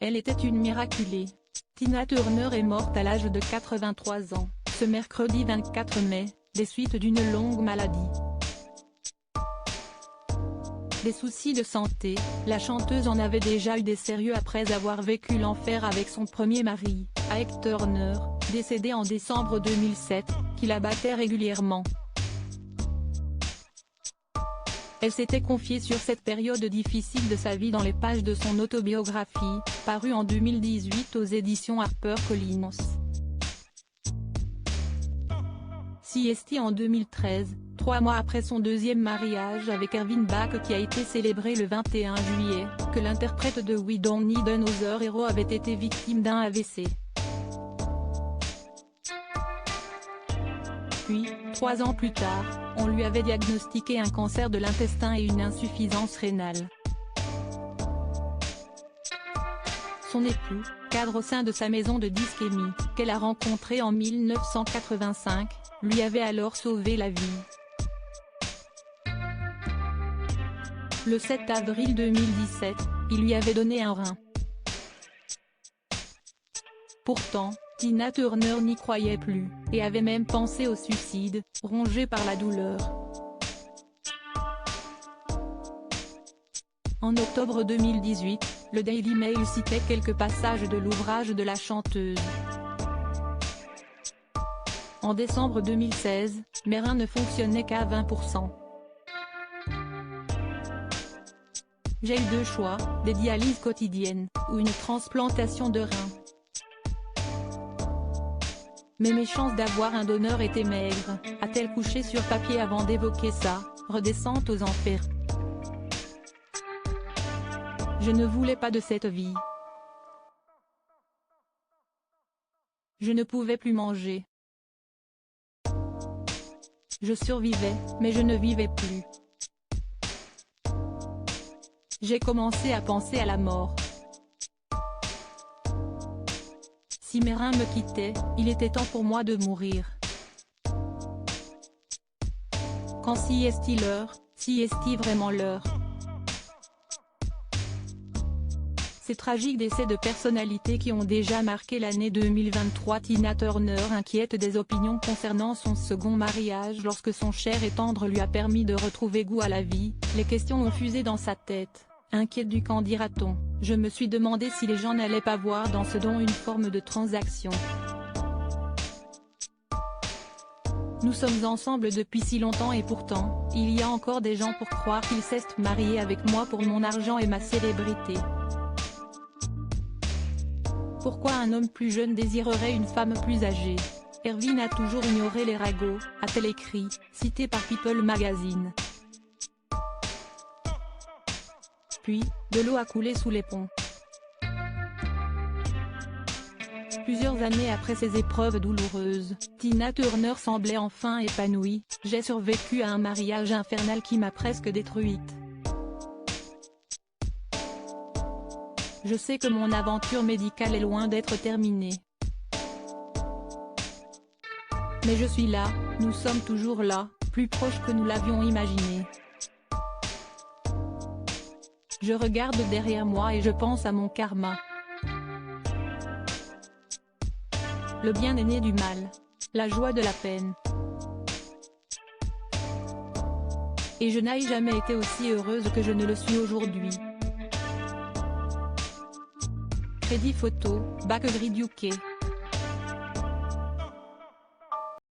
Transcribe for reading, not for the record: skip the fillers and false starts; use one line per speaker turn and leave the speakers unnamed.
Elle était une miraculée. Tina Turner est morte à l'âge de 83 ans, ce mercredi 24 mai, des suites d'une longue maladie. Des soucis de santé, la chanteuse en avait déjà eu des sérieux après avoir vécu l'enfer avec son premier mari, Ike Turner, décédé en décembre 2007, qui la battait régulièrement. Elle s'était confiée sur cette période difficile de sa vie dans les pages de son autobiographie, parue en 2018 aux éditions HarperCollins. CST en 2013, 3 mois après son deuxième mariage avec Ervin Bach qui a été célébré le 21 juillet, que l'interprète de We Don't Need Another Hero avait été victime d'un AVC. Puis, 3 ans plus tard, on lui avait diagnostiqué un cancer de l'intestin et une insuffisance rénale. Son époux, cadre au sein de sa maison de disques EMI, qu'elle a rencontré en 1985, lui avait alors sauvé la vie. Le 7 avril 2017, il lui avait donné un rein. Pourtant, Tina Turner n'y croyait plus, et avait même pensé au suicide, rongée par la douleur. En octobre 2018, le Daily Mail citait quelques passages de l'ouvrage de la chanteuse. En décembre 2016, mes reins ne fonctionnaient qu'à 20%. J'ai eu 2 choix, des dialyses quotidiennes, ou une transplantation de reins. Mais mes chances d'avoir un donneur étaient maigres, a-t-elle couché sur papier avant d'évoquer sa redescente aux enfers. Je ne voulais pas de cette vie. Je ne pouvais plus manger. Je survivais, mais je ne vivais plus. J'ai commencé à penser à la mort. Si mes reins me quittaient, il était temps pour moi de mourir. Quand si est-il l'heure, si est-il vraiment l'heure? Ces tragiques décès de personnalités qui ont déjà marqué l'année 2023. Tina Turner inquiète des opinions concernant son second mariage lorsque son cher et tendre lui a permis de retrouver goût à la vie, les questions ont fusé dans sa tête. Inquiète du qu'en dira-t-on, je me suis demandé si les gens n'allaient pas voir dans ce don une forme de transaction. Nous sommes ensemble depuis si longtemps et pourtant, il y a encore des gens pour croire qu'ils s'est mariés avec moi pour mon argent et ma célébrité. Pourquoi un homme plus jeune désirerait une femme plus âgée? Ervin a toujours ignoré les ragots, a-t-elle écrit, cité par People Magazine. Puis, de l'eau a coulé sous les ponts. Plusieurs années après ces épreuves douloureuses, Tina Turner semblait enfin épanouie. J'ai survécu à un mariage infernal qui m'a presque détruite. Je sais que mon aventure médicale est loin d'être terminée. Mais je suis là, nous sommes toujours là, plus proches que nous l'avions imaginé. Je regarde derrière moi et je pense à mon karma. Le bien est né du mal. La joie de la peine. Et je n'ai jamais été aussi heureuse que je ne le suis aujourd'hui. Crédit photo, Backgrid UK.